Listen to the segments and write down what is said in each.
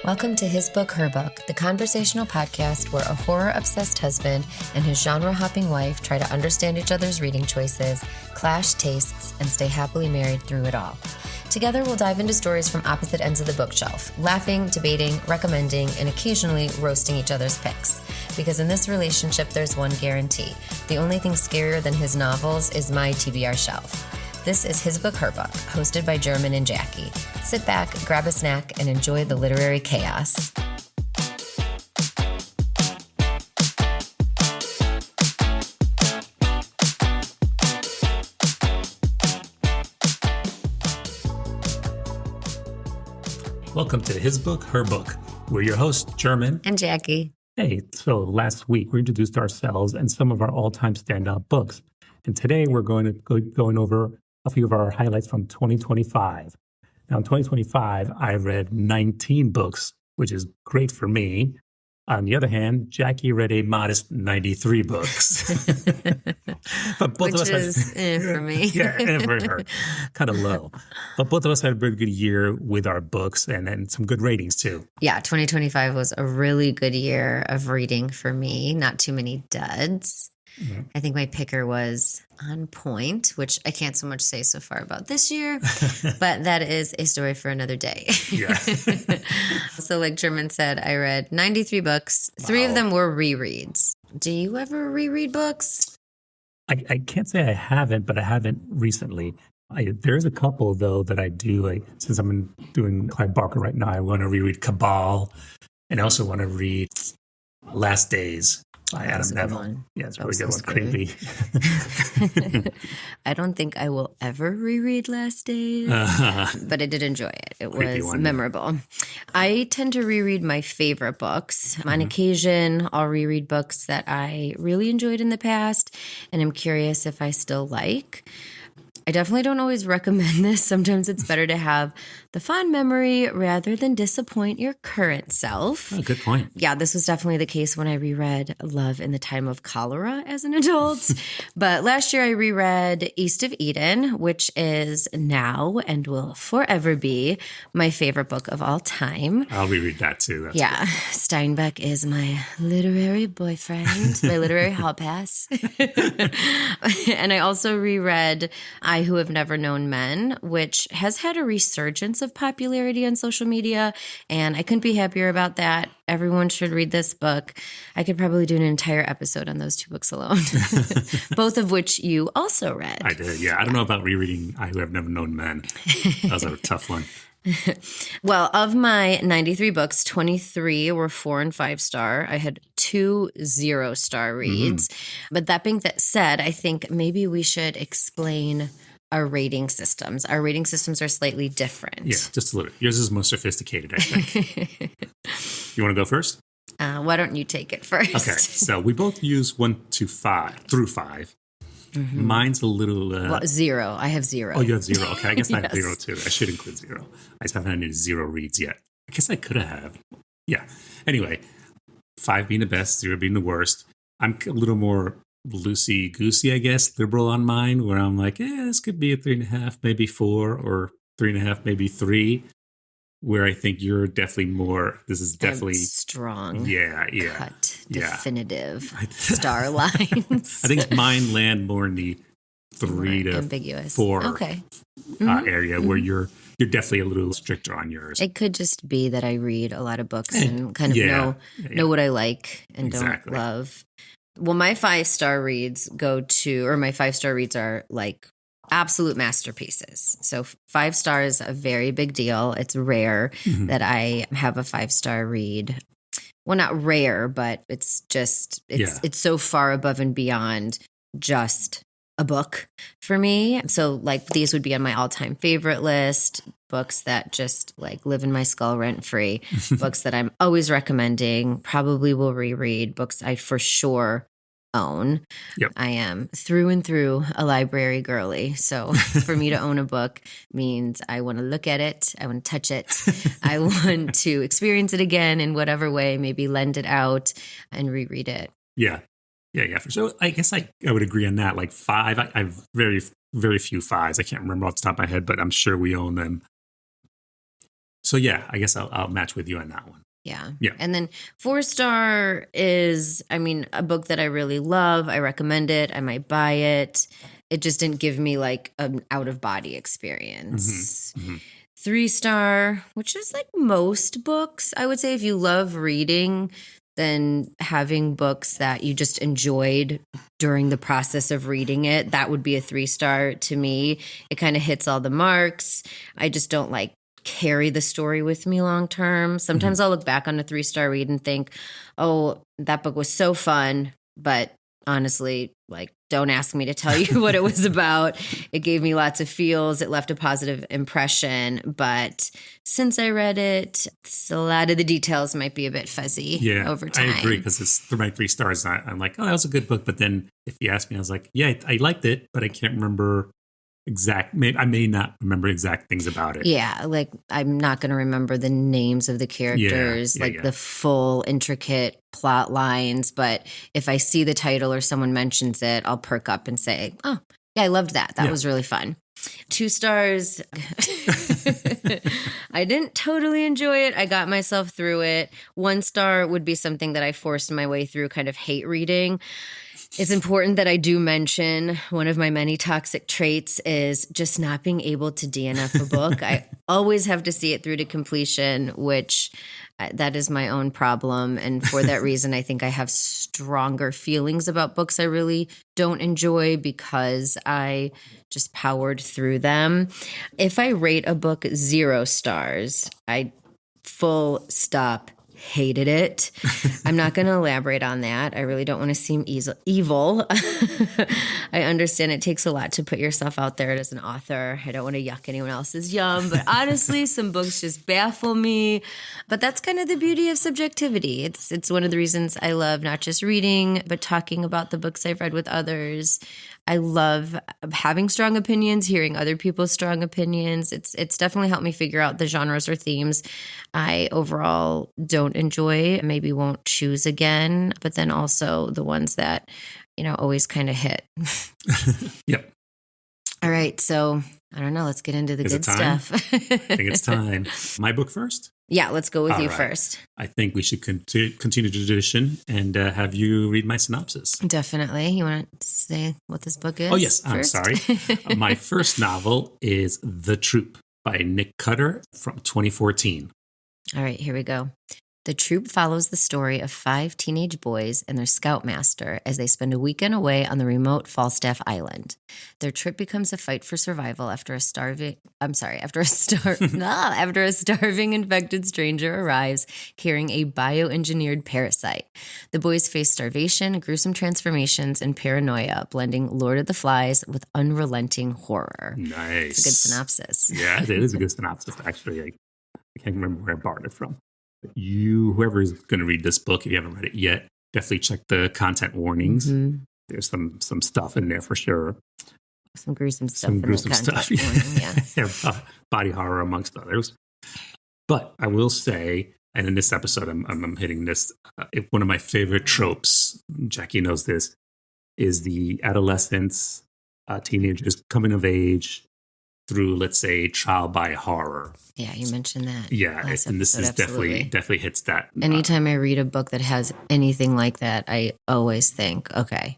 Welcome to His Book, Her Book, the conversational podcast where a horror-obsessed husband and his genre-hopping wife try to understand each other's reading choices, clash tastes, and stay happily married through it all. Together, we'll dive into stories from opposite ends of the bookshelf, laughing, debating, recommending, and occasionally roasting each other's picks. Because in this relationship, there's one guarantee. The only thing scarier than his novels is my TBR shelf. This is His Book, Her Book, hosted by German and Jacqui. Sit back, grab a snack, and enjoy the literary chaos. Welcome to His Book, Her Book. We're your hosts, German And Jacqui. Hey, so last week we introduced ourselves and some of our all-time standout books. And today we're going to going over a few of our highlights from 2025. Now, in 2025, I read 19 books, which is great for me. On the other hand, Jacqui read a modest 93 books. But both Which of us is for me. Yeah, for her. Kind of low. But both of us had a very good year with our books and some good ratings, too. Yeah, 2025 was a really good year of reading for me. Not too many duds. Mm-hmm. I think my picker was on point, which I can't so much say so far about this year, but that is a story for another day. Yeah. So like German said, I read 93 books. Wow. 3 of them were rereads. Do you ever reread books? I can't say I haven't, but I haven't recently. There's a couple, though, that I do. Since I'm doing Clive Barker right now, I want to reread Cabal, and I also want to read Last Days by Adam Neville. Yeah, it's really good one. Creepy. I don't think I will ever reread Last Days, but I did enjoy it. It was memorable. I tend to reread my favorite books. On occasion, I'll reread books that I really enjoyed in the past, and I'm curious if I still like. I definitely don't always recommend this. Sometimes it's better to have the fond memory rather than disappoint your current self. Oh, good point. Yeah, this was definitely the case when I reread Love in the Time of Cholera as an adult. But last year I reread East of Eden, which is now and will forever be my favorite book of all time. I'll reread that too. That's yeah, good. Steinbeck is my literary boyfriend, my literary hall pass. And I also reread I Who Have Never Known Men, which has had a resurgence of popularity on social media, and I couldn't be happier about that. Everyone should read this book. I could probably do an entire episode on those 2 books alone, both of which you also read. I did, yeah. I don't know about rereading I Who Have Never Known Men. That was a tough one. Well, of my 93 books, 23 were 4 and 5 star. I had 2 0-star reads. But that being said, I think maybe we should explain our rating systems. Our rating systems are slightly different. Yeah, just a little. Yours is more sophisticated, I think. You want to go first? Why don't you take it first? Okay, so we both use 1 to 5 through 5. Mine's a little... well, 0. I have 0. Oh, you have 0. Okay, I guess I have Yes. 0 too. I should include 0. I just haven't had any 0 reads yet. I guess I could have. Yeah. Anyway, 5 being the best, 0 being the worst. I'm a little more loosey-goosey, I guess, liberal on mine, where I'm like, this could be a 3.5, maybe 4, or 3.5, maybe 3. Where I think you're definitely more, this is definitely strong. Yeah. Cut, definitive star lines. I think mine land more in the 3 to ambiguous. 4 area where you're definitely a little stricter on yours. It could just be that I read a lot of books and kind of know what I like and don't love. Well, my 5-star reads my 5-star reads are like absolute masterpieces. So 5 stars, a very big deal. It's rare that I have a 5-star read. Well, not rare, but it's so far above and beyond just a book for me. So like these would be on my all-time favorite list, books that just like live in my skull rent free, books that I'm always recommending, probably will reread, books I for sure own. Yep. I am through and through a library girly. So for me to own a book means I want to look at it. I want to touch it. I want to experience it again in whatever way, maybe lend it out and reread it. Yeah. For sure. I guess I would agree on that. Like 5, I have very, very few 5s. I can't remember off the top of my head, but I'm sure we own them. So yeah, I guess I'll match with you on that one. Yeah. Yeah. And then 4-star is, I mean, a book that I really love. I recommend it. I might buy it. It just didn't give me like an out of body experience. 3-star, which is like most books. I would say if you love reading, then having books that you just enjoyed during the process of reading it, that would be a 3-star to me. It kind of hits all the marks. I just don't like carry the story with me long term. Sometimes I'll look back on a 3-star read and think, oh, that book was so fun, but honestly, like, don't ask me to tell you what it was about. It gave me lots of feels. It left a positive impression, but since I read it, a lot of the details might be a bit fuzzy over time. I agree, because it's my 3 stars. I'm like, oh, that was a good book. But then if you ask me, I was like, yeah, I liked it, but I can't remember I may not remember exact things about it. Yeah, like I'm not going to remember the names of the characters, the full intricate plot lines. But if I see the title or someone mentions it, I'll perk up and say, oh, yeah, I loved that. That was really fun. 2 stars. I didn't totally enjoy it. I got myself through it. 1 star would be something that I forced my way through, kind of hate reading. It's important that I do mention one of my many toxic traits is just not being able to DNF a book. I always have to see it through to completion, which that is my own problem. And for that reason, I think I have stronger feelings about books I really don't enjoy because I just powered through them. If I rate a book 0 stars, I full stop hated it. I'm not going to elaborate on that. I really don't want to seem evil. I understand it takes a lot to put yourself out there as an author. I don't want to yuck anyone else's yum, but honestly, some books just baffle me. But that's kind of the beauty of subjectivity. It's one of the reasons I love not just reading, but talking about the books I've read with others. I love having strong opinions, hearing other people's strong opinions. It's definitely helped me figure out the genres or themes I overall don't enjoy, maybe won't choose again, but then also the ones that, always kind of hit. Yep. All right. So I don't know. Let's get into the good stuff. I think it's time. My book first? Yeah, let's go with you first. I think we should continue the tradition and have you read my synopsis. Definitely. You want to say what this book is? Oh, yes. First? I'm sorry. My first novel is The Troop by Nick Cutter from 2014. All right, here we go. The Troop follows the story of 5 teenage boys and their scoutmaster as they spend a weekend away on the remote Falstaff Island. Their trip becomes a fight for survival after a starving infected stranger arrives carrying a bioengineered parasite. The boys face starvation, gruesome transformations, and paranoia, blending Lord of the Flies with unrelenting horror. Nice. It's a good synopsis. Yeah, it is a good synopsis, actually. I can't remember where I borrowed it from. Whoever is going to read this book, if you haven't read it yet, definitely check the content warnings. Mm-hmm. There's some stuff in there for sure. Some gruesome stuff. Yeah. Body horror amongst others. But I will say, and in this episode, I'm hitting this. One of my favorite tropes, Jackie knows this, is the adolescents, teenagers coming of age through, let's say, trial by horror. Yeah, you mentioned that. Yeah, and this is definitely hits that. Anytime I read a book that has anything like that, I always think, okay,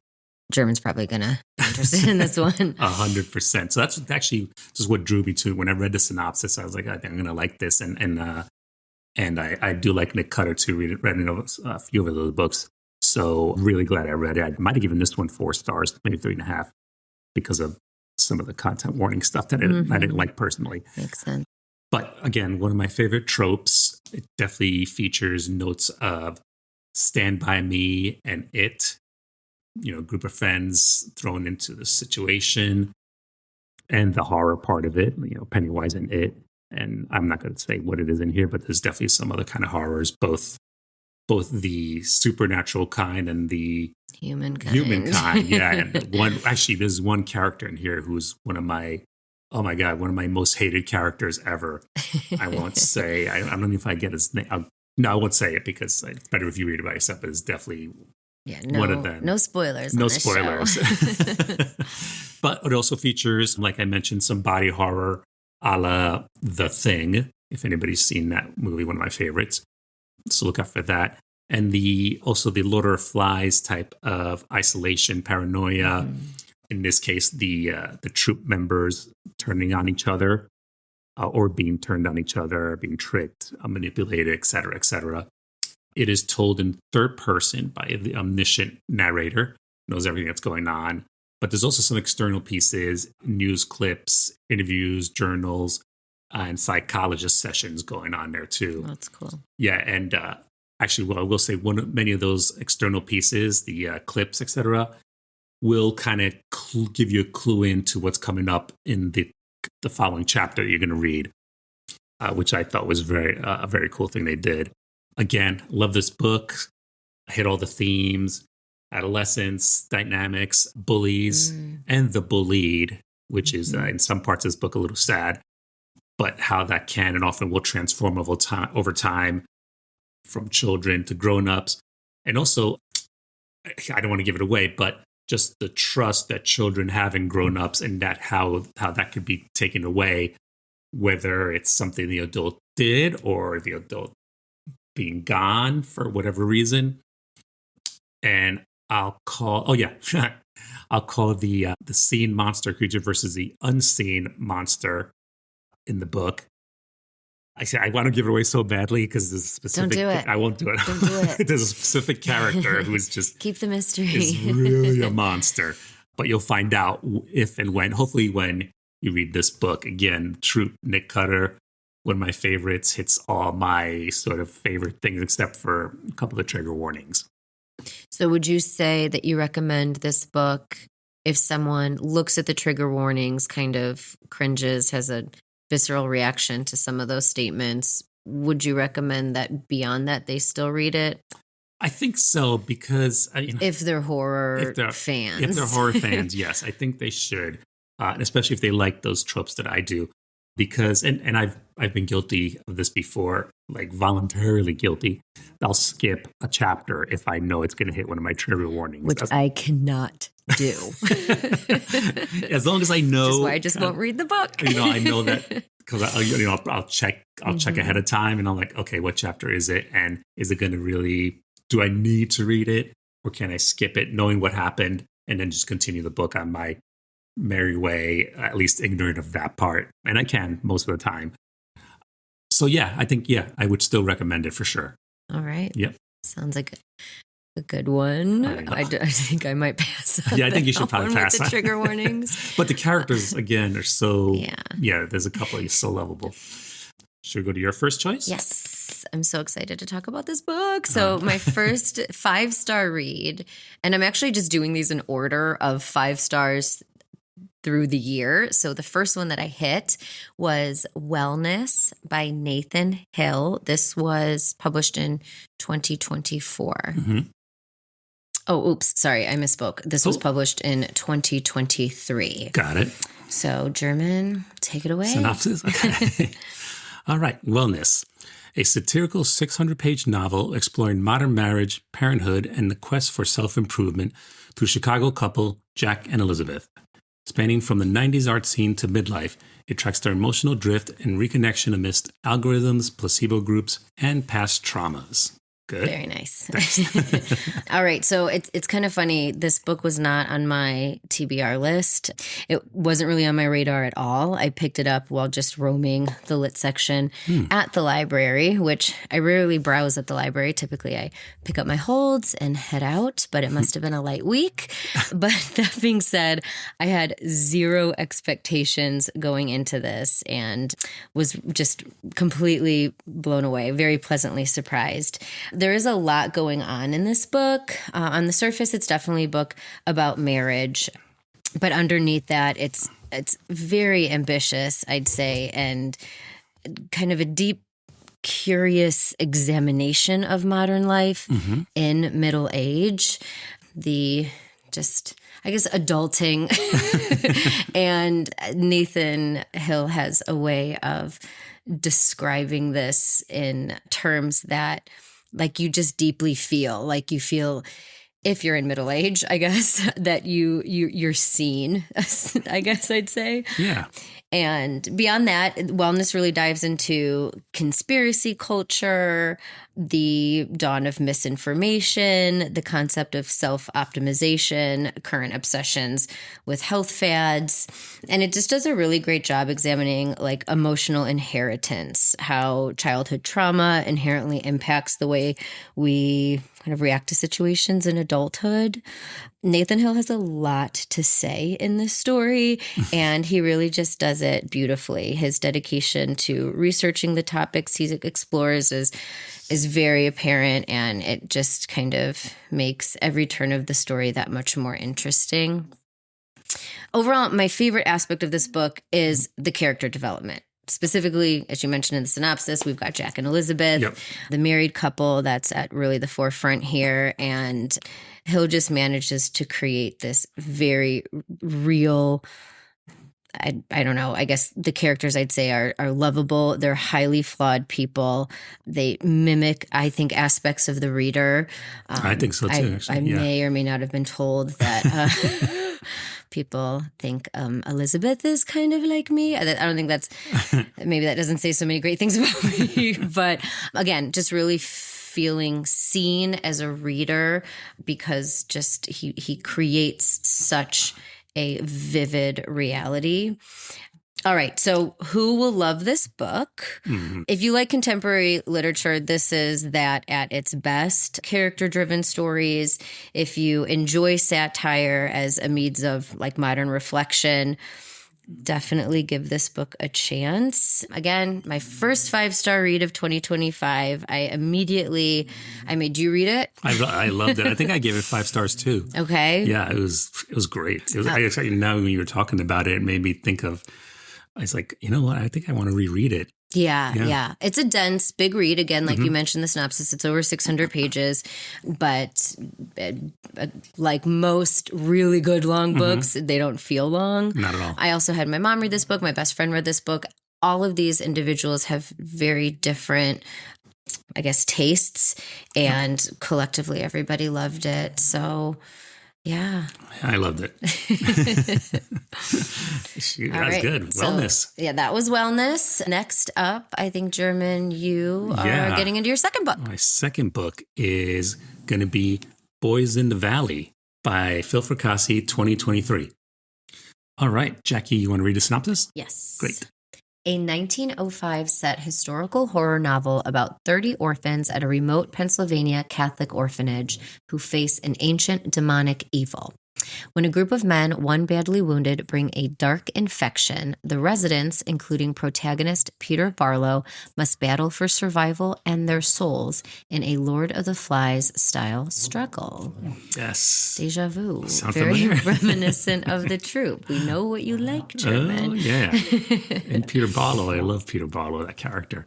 German's probably going to be interested in this one. 100%. So that's actually just what drew me to when I read the synopsis. I was like, I think I'm going to like this. And I do like Nick Cutter too, read a few of those books. So really glad I read it. I might have given this one 4 stars, maybe 3.5, because of some of the content warning stuff that I didn't like personally. Makes sense. But again, one of my favorite tropes, it definitely features notes of Stand By Me and It, group of friends thrown into the situation and the horror part of it, Pennywise and It. And I'm not going to say what it is in here, but there's definitely some other kind of horrors, both the supernatural kind and the human kind. Yeah. And there's one character in here who's one of my most hated characters ever. I won't say, I don't know if I get his name. I won't say it because it's better if you read it by yourself, but it's definitely one of them. No spoilers. No spoilers. But it also features, like I mentioned, some body horror a la The Thing. if anybody's seen that movie, one of my favorites. So look out for that. And also the Lord of the Flies type of isolation, paranoia. In this case, the troop members turning on each other or being turned on each other, being tricked, manipulated, et cetera, et cetera. It is told in third person by the omniscient narrator, knows everything that's going on. But there's also some external pieces, news clips, interviews, journals, and psychologist sessions going on there too. That's cool. Yeah, and actually, well, I will say many of those external pieces, the clips, etc., will kind of give you a clue into what's coming up in the following chapter you're going to read, which I thought was a very cool thing they did. Again, love this book. Hit all the themes, adolescence, dynamics, bullies, and the bullied, which is in some parts of this book a little sad, but how that can and often will transform over time from children to grown-ups. And also, I don't want to give it away, but just the trust that children have in grown-ups and that how that could be taken away, whether it's something the adult did or the adult being gone for whatever reason. And I'll call the seen monster creature versus the unseen monster in the book. I want to give it away so badly because there's a specific. Don't do it. I won't do it. Don't do it. There's a specific character who is just keep the mystery. Is really a monster, but you'll find out if and when. Hopefully, when you read this book again. True Nick Cutter, one of my favorites, hits all my sort of favorite things except for a couple of trigger warnings. So, would you say that you recommend this book if someone looks at the trigger warnings, kind of cringes, has a visceral reaction to some of those statements? Would you recommend that beyond that they still read it? I think so, because if they're horror fans. If they're horror fans, yes, I think they should, and especially if they like those tropes that I do. Because and I've been guilty of this before, like voluntarily guilty. I'll skip a chapter if I know it's going to hit one of my trigger warnings, which I cannot do. As long as I know, that's why I just won't read the book. I know that because I'll check ahead of time, and I'm like, okay, what chapter is it, and is it going to really? Do I need to read it, or can I skip it, knowing what happened, and then just continue the book on my merry way, at least ignorant of that part? And I can most of the time. So yeah, I think I would still recommend it for sure. All right. Yep. Sounds like a good one. I think I might pass on. Yeah, I think you should probably pass on the trigger warnings. But the characters, again, are so... Yeah, there's a couple of so lovable. Should we go to your first choice? Yes. I'm so excited to talk about this book. So my first 5-star read, and I'm actually just doing these in order of 5 stars through the year. So the first one that I hit was Wellness by Nathan Hill. This was published in 2024. Mm-hmm. Oh, oops. Sorry, I misspoke. This was published in 2023. Got it. So German, take it away. Synopsis? Okay. All right. Wellness. A satirical 600-page novel exploring modern marriage, parenthood, and the quest for self-improvement through Chicago couple Jack and Elizabeth. Spanning from the 90s art scene to midlife, it tracks their emotional drift and reconnection amidst algorithms, placebo groups, and past traumas. Good. Very nice. All right. So it's kind of funny. This book was not on my TBR list. It wasn't really on my radar at all. I picked it up while just roaming the lit section at the library, which I rarely browse at the library. Typically, I pick up my holds and head out, but it must have been a light week. But that being said, I had zero expectations going into this and was just completely blown away, very pleasantly surprised. There is a lot going on in this book. On the surface, it's definitely a book about marriage. But underneath that, it's very ambitious, I'd say, and kind of a deep, curious examination of modern life in middle age. Adulting. And Nathan Hill has a way of describing this in terms that, like, you just deeply feel, like you feel if you're in middle age, I guess, that you're seen, I guess I'd say. Yeah. And beyond that, wellness really dives into conspiracy culture, the dawn of misinformation, the concept of self-optimization, current obsessions with health fads. And it just does a really great job examining like emotional inheritance, how childhood trauma inherently impacts the way we kind of react to situations in adulthood. Nathan Hill has a lot to say in this story, and he really just does it beautifully. His dedication to researching the topics he explores is very apparent, and it just kind of makes every turn of the story that much more interesting. Overall, my favorite aspect of this book is the character development. Specifically, as you mentioned in the synopsis, we've got Jack and Elizabeth, the married couple that's at really the forefront here. And Hill just manages to create this very real, I don't know, I guess the characters I'd say are lovable. They're highly flawed people. They mimic, I think, aspects of the reader. I think so too, I may or may not have been told that people think Elizabeth is kind of like me. I don't think that's, maybe that doesn't say so many great things about me. But again, just really feeling seen as a reader, because just he creates such a vivid reality. All right, so who will love this book? Mm-hmm. If you like contemporary literature, this is that at its best. Character-driven stories. If you enjoy satire as a means of like modern reflection, definitely give this book a chance. Again, my first 5-star read of 2025. I made you read it. I loved it. I think I gave it 5 stars too. Okay. Yeah, it was great. Now when you were talking about it made me think of, I was like, you know what? I think I want to reread it. Yeah. It's a dense, big read. Again, like you mentioned, the synopsis, it's over 600 pages. But like most really good long books, they don't feel long. Not at all. I also had my mom read this book. My best friend read this book. All of these individuals have very different, I guess, tastes. And collectively, everybody loved it. So... yeah. I loved it. Shoot, that was good. Wellness. So, that was wellness. Next up, I think, German, you are getting into your second book. My second book is going to be Boys in the Valley by Phil Fracassi, 2023. All right. Jackie, you want to read the synopsis? Yes. Great. A 1905 set historical horror novel about 30 orphans at a remote Pennsylvania Catholic orphanage who face an ancient demonic evil. When a group of men, one badly wounded, bring a dark infection, the residents, including protagonist Peter Barlow, must battle for survival and their souls in a Lord of the Flies style struggle. Yes. Deja vu. Sound very familiar? Reminiscent of the troupe. We know what you like, German. Oh, yeah. And Peter Barlow. I love Peter Barlow, that character.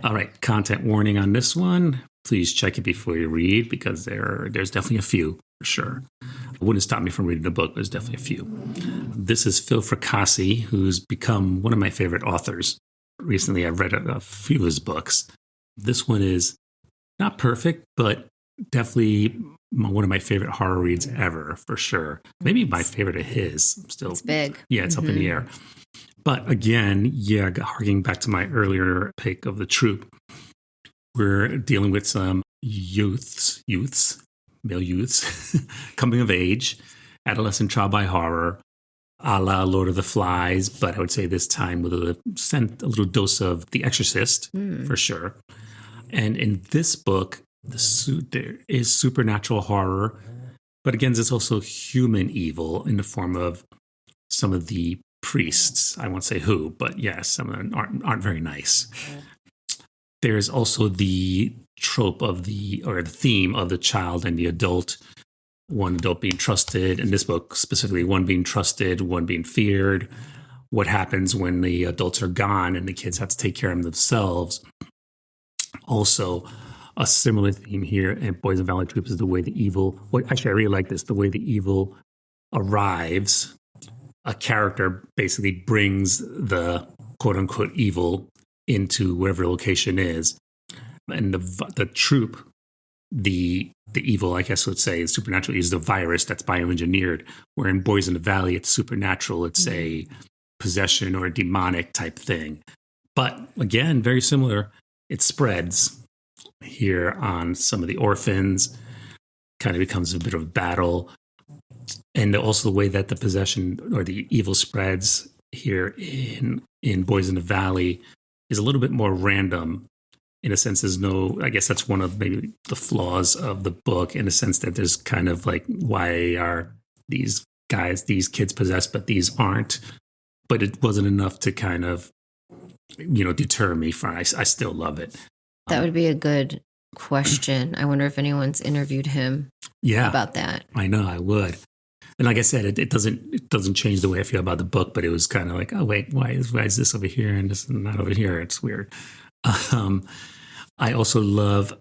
All right. Content warning on this one. Please check it before you read, because there's definitely a few, for sure. It wouldn't stop me from reading the book, but there's definitely a few. This is Phil Fracassi, who's become one of my favorite authors. Recently, I've read a few of his books. This one is not perfect, but definitely one of my favorite horror reads ever, for sure. Maybe my favorite of his. It's big. Yeah, it's up in the air. But again, harking back to my earlier pick of the troupe, we're dealing with some male youths, coming of age, adolescent trial by horror, a la Lord of the Flies, but I would say this time with a little dose of The Exorcist, for sure. And in this book, there is supernatural horror, but again, there's also human evil in the form of some of the priests. I won't say who, but yes, some of them aren't very nice. There's also the trope of the theme of the child and the adult, one adult being trusted, in this book specifically, one being trusted, one being feared. What happens when the adults are gone and the kids have to take care of themselves? Also, a similar theme here in Boys and Valley Troop is the way the evil, I really like this, the way the evil arrives. A character basically brings the quote unquote evil into wherever location is. And the troop the evil, I guess let's say, supernatural is the virus that's bioengineered, where in Boys in the Valley, it's supernatural. It's a possession or a demonic type thing. But again, very similar. It spreads here on some of the orphans, kind of becomes a bit of a battle. And also the way that the possession or the evil spreads here in Boys in the Valley is a little bit more random. In a sense, there's no, I guess that's one of maybe the flaws of the book, in a sense that there's kind of like, why are these kids possessed, but these aren't? But it wasn't enough to kind of, deter me from it. I still love it. That would be a good question. I wonder if anyone's interviewed him about that. I know, I would. And like I said, it doesn't change the way I feel about the book, but it was kind of like, oh wait, why is this over here and this is not over here? It's weird. I also love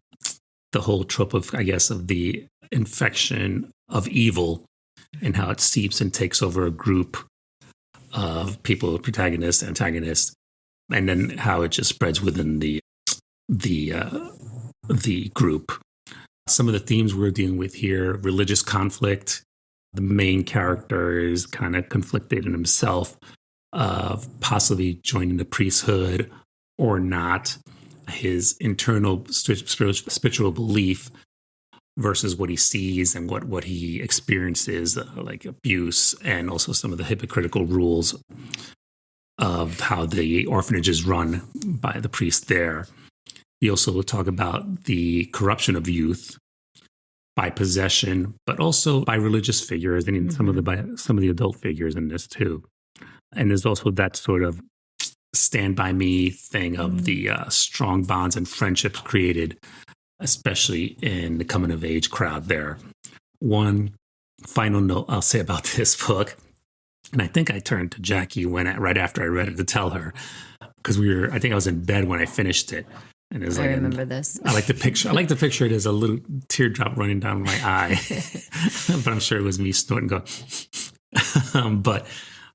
the whole trope of, I guess, of the infection of evil and how it seeps and takes over a group of people, protagonists, antagonists, and then how it just spreads within the group. Some of the themes we're dealing with here: religious conflict. The main character is kind of conflicted in himself of possibly joining the priesthood or not. His internal spiritual belief versus what he sees and what he experiences, like abuse, and also some of the hypocritical rules of how the orphanage is run by the priest there. He also will talk about the corruption of youth by possession, but also by religious figures, and some of the adult figures in this too. And there's also that sort of stand by me thing of the strong bonds and friendships created, especially in the coming of age crowd there. One final note I'll say about this book, and I think I turned to Jackie right after I read it to tell her, because I think I was in bed when I finished it. And it was I remember this. I like to picture it as a little teardrop running down my eye, but I'm sure it was me snorting going. But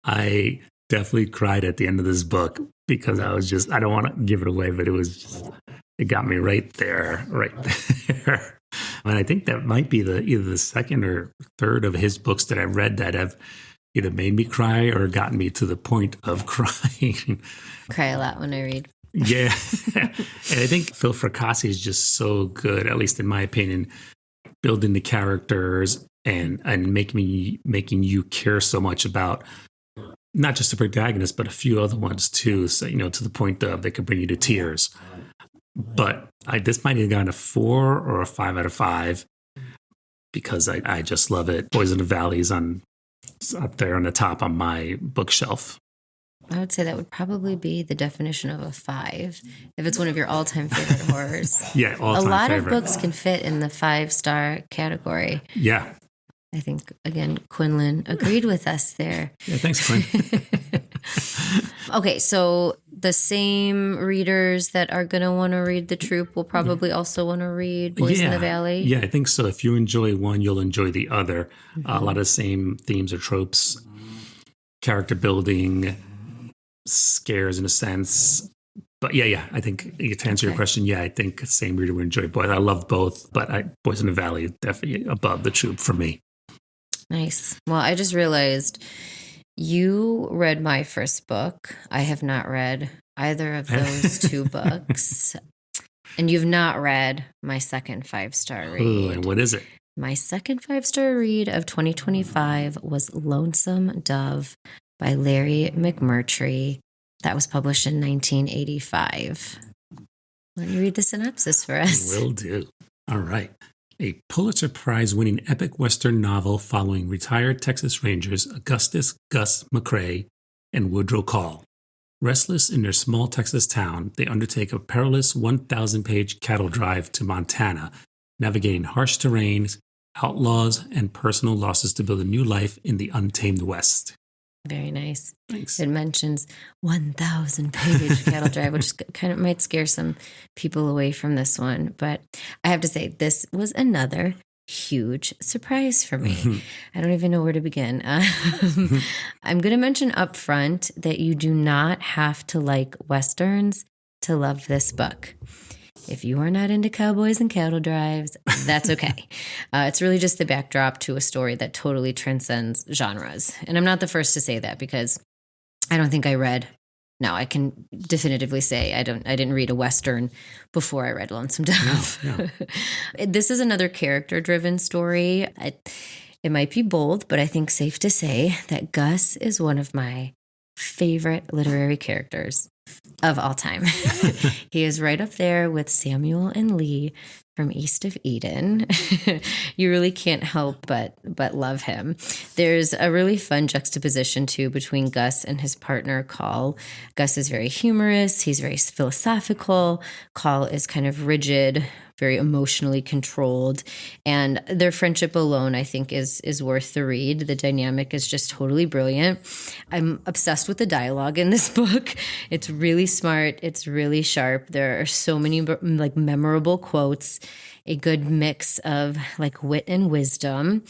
I definitely cried at the end of this book because I don't want to give it away, but it got me right there. And I think that might be either the second or third of his books that I read that have either made me cry or gotten me to the point of crying. Cry a lot when I read. Yeah. And I think Phil Fracassi is just so good, at least in my opinion, building the characters and making you care so much about not just the protagonist, but a few other ones too. So, to the point of they could bring you to tears. But this might have gotten a 4 or a 5 out of 5 because I just love it. Boys in the Valley is up there on the top on my bookshelf. I would say that would probably be the definition of a 5 if it's one of your all-time favorite horrors. Yeah, all-time favorite. A lot of books can fit in the 5-star category. Yeah. I think, again, Quinlan agreed with us there. Yeah, thanks, Quinn. Okay, so the same readers that are going to want to read The Troop will probably also want to read Boys in the Valley. Yeah, I think so. If you enjoy one, you'll enjoy the other. Mm-hmm. A lot of the same themes or tropes, character building, scares in a sense. But yeah, I think to answer your question, I think the same reader would enjoy both. I love both, but Boys in the Valley is definitely above The Troop for me. Nice. Well, I just realized you read my first book. I have not read either of those 2 books. And you've not read my second 5-star read. Ooh, and what is it? My second 5-star read of 2025 was Lonesome Dove by Larry McMurtry. That was published in 1985. Why don't you read the synopsis for us? Will do. All right. A Pulitzer Prize-winning epic Western novel following retired Texas Rangers Augustus Gus McCrae and Woodrow Call. Restless in their small Texas town, they undertake a perilous 1,000-page cattle drive to Montana, navigating harsh terrains, outlaws, and personal losses to build a new life in the untamed West. Very nice. Thanks. It mentions 1,000-page cattle drive, which kind of might scare some people away from this one. But I have to say, this was another huge surprise for me. Mm-hmm. I don't even know where to begin. I'm going to mention up front that you do not have to like Westerns to love this book. If you are not into cowboys and cattle drives, that's okay. It's really just the backdrop to a story that totally transcends genres. And I'm not the first to say that, because I don't think I read. No, I can definitively say I didn't read a Western before I read Lonesome Dove. No. This is another character-driven story. It might be bold, but I think safe to say that Gus is one of my favorite literary characters of all time. He is right up there with Samuel and Lee from East of Eden. You really can't help but love him. There's a really fun juxtaposition too between Gus and his partner Call. Gus is very humorous, he's very philosophical. Call is kind of rigid, very emotionally controlled, and their friendship alone, I think, is worth the read. The dynamic is just totally brilliant. I'm obsessed with the dialogue in this book. It's really smart. It's really sharp. There are so many like memorable quotes, a good mix of like wit and wisdom.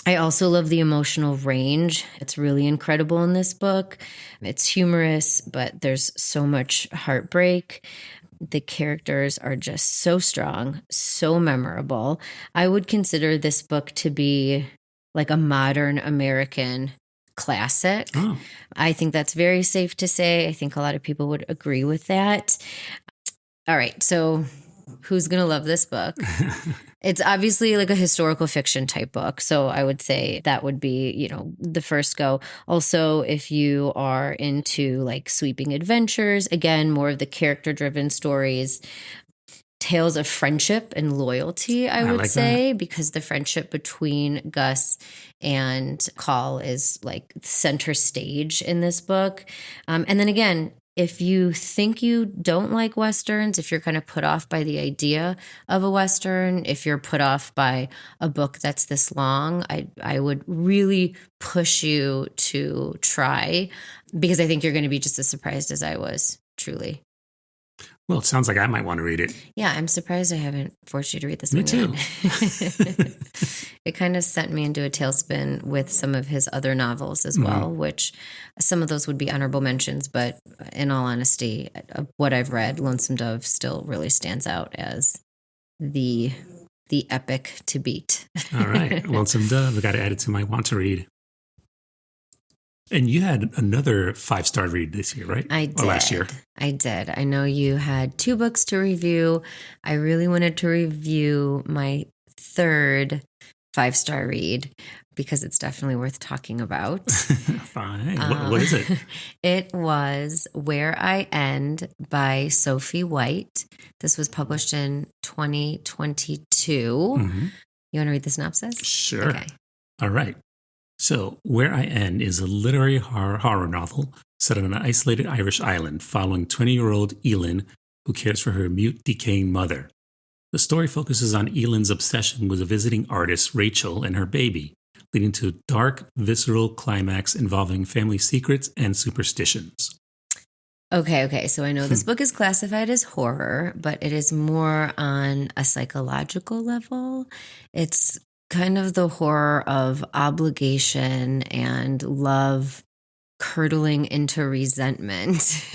I also love the emotional range. It's really incredible in this book. It's humorous, but there's so much heartbreak. The characters are just so strong, so memorable. I would consider this book to be like a modern American classic. Oh. I think that's very safe to say. I think a lot of people would agree with that. All right, so who's going to love this book? It's obviously like a historical fiction type book. So I would say that would be, the first go. Also, if you are into like sweeping adventures, again, more of the character driven stories, tales of friendship and loyalty, I would say, because the friendship between Gus and Call is like center stage in this book. And then again, if you think you don't like Westerns, if you're kind of put off by the idea of a Western, if you're put off by a book that's this long, I would really push you to try, because I think you're going to be just as surprised as I was, truly. Well, it sounds like I might want to read it. Yeah, I'm surprised I haven't forced you to read this Me one too. yet. It kind of sent me into a tailspin with some of his other novels as well, which some of those would be honorable mentions. But in all honesty, what I've read, Lonesome Dove still really stands out as the epic to beat. All right. Lonesome Dove. I got to add it to my want to read. And you had another 5-star read this year, right? I did. Or last year. I did. I know you had 2 books to review. I really wanted to review my third 5-star read because it's definitely worth talking about. Fine. What is it? It was Where I End by Sophie White. This was published in 2022. Mm-hmm. You want to read the synopsis? Sure. Okay. All right. So, Where I End is a literary horror novel set on an isolated Irish island following 20-year-old Elin, who cares for her mute, decaying mother. The story focuses on Elin's obsession with a visiting artist, Rachel, and her baby, leading to a dark, visceral climax involving family secrets and superstitions. Okay. So I know this book is classified as horror, but it is more on a psychological level. It's kind of the horror of obligation and love curdling into resentment.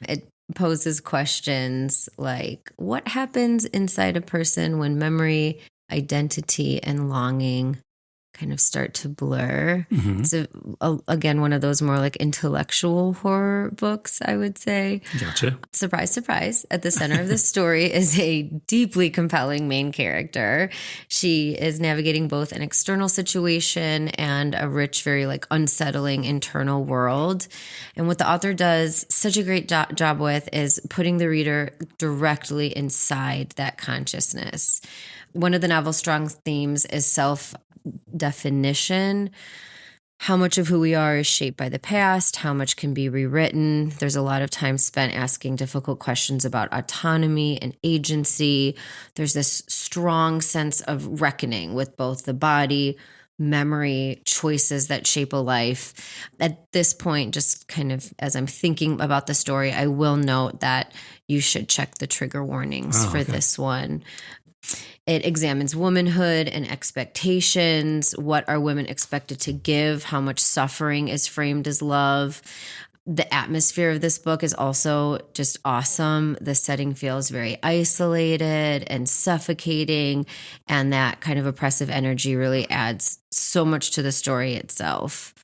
It poses questions like, what happens inside a person when memory, identity, and longing kind of start to blur? Mm-hmm. It's, again, one of those more like intellectual horror books, I would say. Gotcha. Surprise, surprise. At the center of this story is a deeply compelling main character. She is navigating both an external situation and a rich, very like unsettling internal world. And what the author does such a great job with is putting the reader directly inside that consciousness. One of the novel's strong themes is self-definition. How much of who we are is shaped by the past, how much can be rewritten. There's a lot of time spent asking difficult questions about autonomy and agency. There's this strong sense of reckoning with both the body, memory, choices that shape a life. At this point, just kind of as I'm thinking about the story, I will note that you should check the trigger warnings for this one. It examines womanhood and expectations. What are women expected to give? How much suffering is framed as love? The atmosphere of this book is also just awesome. The setting feels very isolated and suffocating, and that kind of oppressive energy really adds so much to the story itself.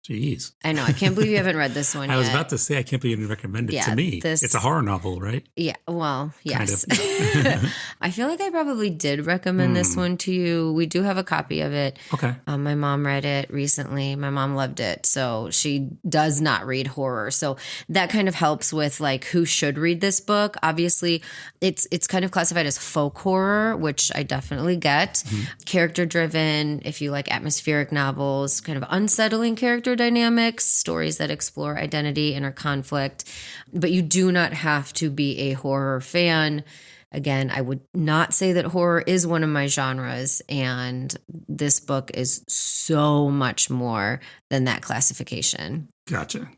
Jeez. I know. I can't believe you haven't read this one yet. I was about to say, I can't believe you didn't recommend it to me. It's a horror novel, right? Yeah. Well, yes. Kind of. I feel like I probably did recommend this one to you. We do have a copy of it. Okay. My mom read it recently. My mom loved it. So she does not read horror. So that kind of helps with like who should read this book. Obviously, it's kind of classified as folk horror, which I definitely get. Character driven, if you like atmospheric novels, kind of unsettling character dynamics, stories that explore identity, inner conflict, but you do not have to be a horror fan. Again, I would not say that horror is one of my genres, and this book is so much more than that classification. Gotcha.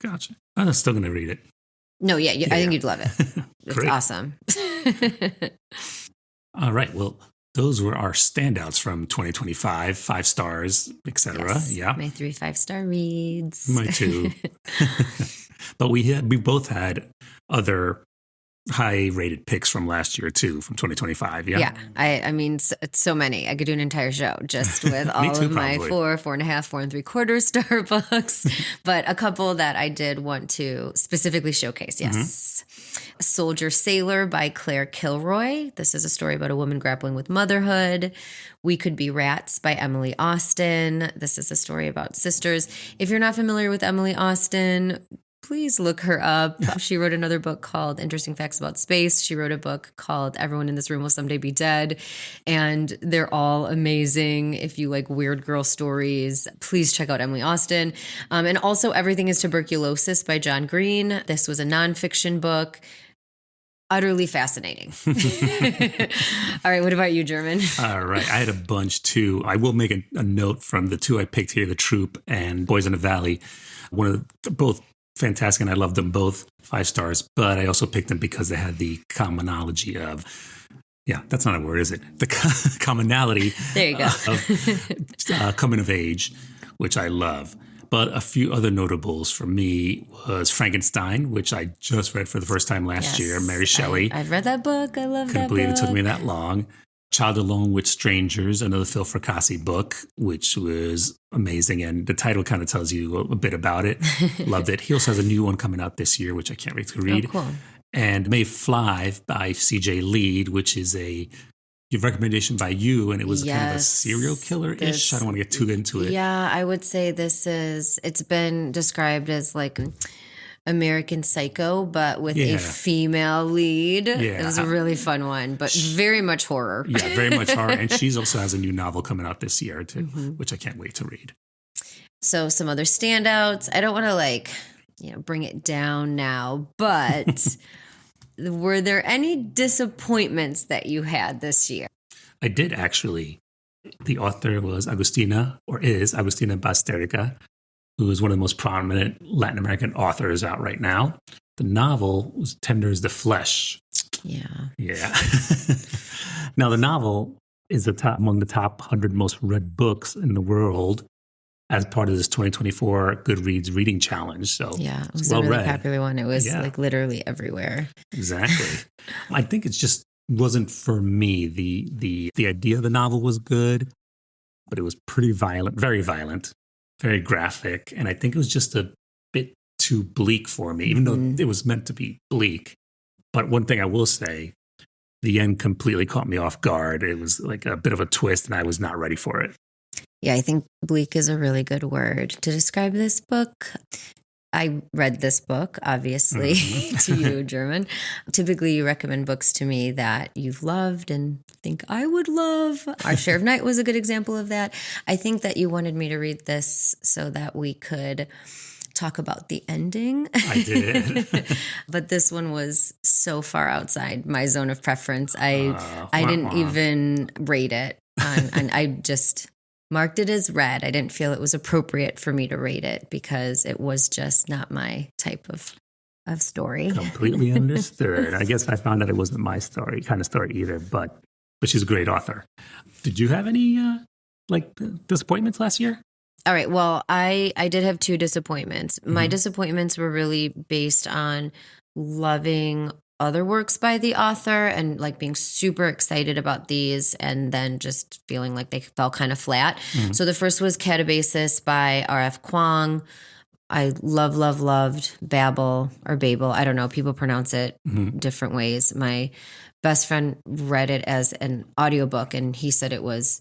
I'm still going to read it. No, yeah, I think you'd love it. It's awesome. All right, well, those were our standouts from 2025, 5 stars, etc. Yes, yeah. My 3 5-star reads. My 2. But we both had other high-rated picks from last year, too, from 2025, yeah? Yeah, I mean, it's so many. I could do an entire show just with all too, of my probably. 4.5, 4 3/4 star books. But a couple that I did want to specifically showcase, yes. Soldier Sailor by Claire Kilroy. This is a story about a woman grappling with motherhood. We Could Be Rats by Emily Austen. This is a story about sisters. If you're not familiar with Emily Austen, please look her up. She wrote another book called Interesting Facts About Space. She wrote a book called Everyone in This Room Will Someday Be Dead. And they're all amazing. If you like weird girl stories, please check out Emily Austen. And also Everything is Tuberculosis by John Green. This was a nonfiction book. Utterly fascinating. All right. What about you, German? All right. I had a bunch too. I will make a note from the 2 I picked here, The Troop and Boys in the Valley. Both fantastic, and I loved them both, 5 stars. But I also picked them because they had the commonality of, that's not a word, is it? The commonality there you go. of coming of age, which I love. But a few other notables for me was Frankenstein, which I just read for the first time last year. Mary Shelley. I've read that book. I love that book. Couldn't believe it took me that long. Child Alone with Strangers, another Phil Fracassi book, which was amazing. And the title kind of tells you a bit about it. Loved it. He also has a new one coming out this year, which I can't wait to read. Oh, cool. And May Fly by C.J. Lead, which is your recommendation by you, and it was kind of a serial killer-ish. I don't want to get too into it. Yeah, I would say it's been described as like American Psycho, but with a female lead. Yeah. It was a really fun one, but very much horror. Yeah, very much horror. And she also has a new novel coming out this year, too, which I can't wait to read. So some other standouts. I don't want to bring it down now, but were there any disappointments that you had this year? I did, actually. The author was Agustina Basterica, who is one of the most prominent Latin American authors out right now. The novel was Tender as the Flesh. Yeah. Now, the novel is among the top 100 most read books in the world as part of this 2024 Goodreads reading challenge. So yeah, it was a really popular one. It was like literally everywhere. Exactly. I think it just wasn't for me. The idea of the novel was good, but it was pretty violent, very graphic. And I think it was just a bit too bleak for me, even though it was meant to be bleak. But one thing I will say, the end completely caught me off guard. It was like a bit of a twist, and I was not ready for it. Yeah, I think bleak is a really good word to describe this book. I read this book, obviously, to you, German. Typically, you recommend books to me that you've loved and think I would love. Our Share of Night was a good example of that. I think that you wanted me to read this so that we could talk about the ending. I did. But this one was so far outside my zone of preference. I didn't even rate it. And I just marked it as read. I didn't feel it was appropriate for me to rate it because it was just not my type of story. Completely understood. I guess I found out it wasn't my kind of story either, but she's a great author. Did you have any disappointments last year? All right. Well, I did have 2 disappointments. My disappointments were really based on loving other works by the author and like being super excited about these and then just feeling like they fell kind of flat. So the first was Catabasis by R.F. Kuang. I loved Babel or Babel. I don't know. People pronounce it different ways. My best friend read it as an audiobook and he said it was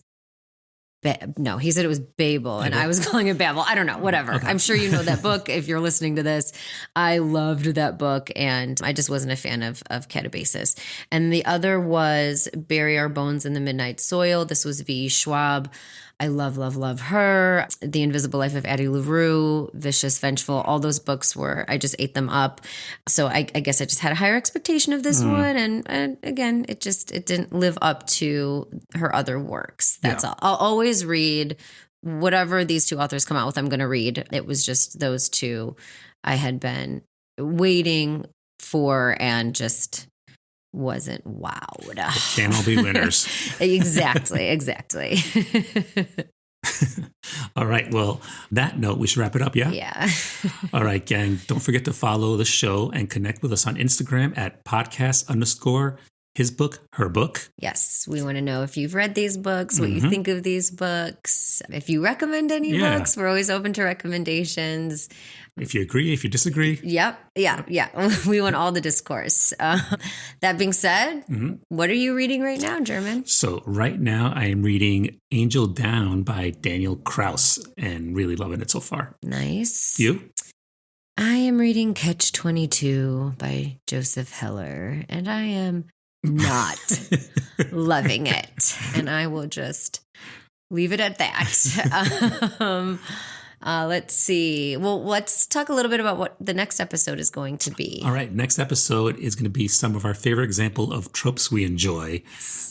he said it was Babel, and I was calling it Babel. I don't know, whatever. Okay. I'm sure you know that book if you're listening to this. I loved that book, and I just wasn't a fan of Catabasis. And the other was Bury Our Bones in the Midnight Soil. This was V. Schwab. I love her. The Invisible Life of Addie LaRue, Vicious, Vengeful, all those books I just ate them up. So I guess I just had a higher expectation of this one. And again, it didn't live up to her other works. That's all. I'll always read whatever these 2 authors come out with, I'm going to read. It was just those 2 I had been waiting for and just wasn't wowed. It can't all be winners. Exactly. All right. Well, that note, we should wrap it up, yeah? Yeah. All right, gang. Don't forget to follow the show and connect with us on Instagram at podcast_hisbook_herbook. Yes. We want to know if you've read these books, what you think of these books. If you recommend any books, we're always open to recommendations. If you agree, if you disagree. Yep. Yeah. We want all the discourse. That being said, what are you reading right now, German? So right now I am reading Angel Down by Daniel Kraus and really loving it so far. Nice. You? I am reading Catch-22 by Joseph Heller, and I am not loving it. And I will just leave it at that. Let's see. Well, let's talk a little bit about what the next episode is going to be. All right. Next episode is going to be some of our favorite example of tropes we enjoy.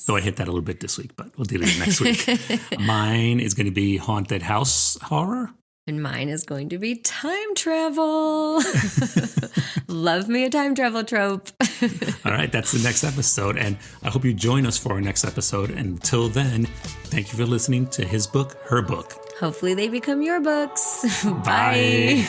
Though I hit that a little bit this week, but we'll deal with it next week. Mine is going to be haunted house horror. And mine is going to be time travel. Love me a time travel trope. All right. That's the next episode. And I hope you join us for our next episode. Until then, thank you for listening to His Book, Her Book. Hopefully they become your books. Bye.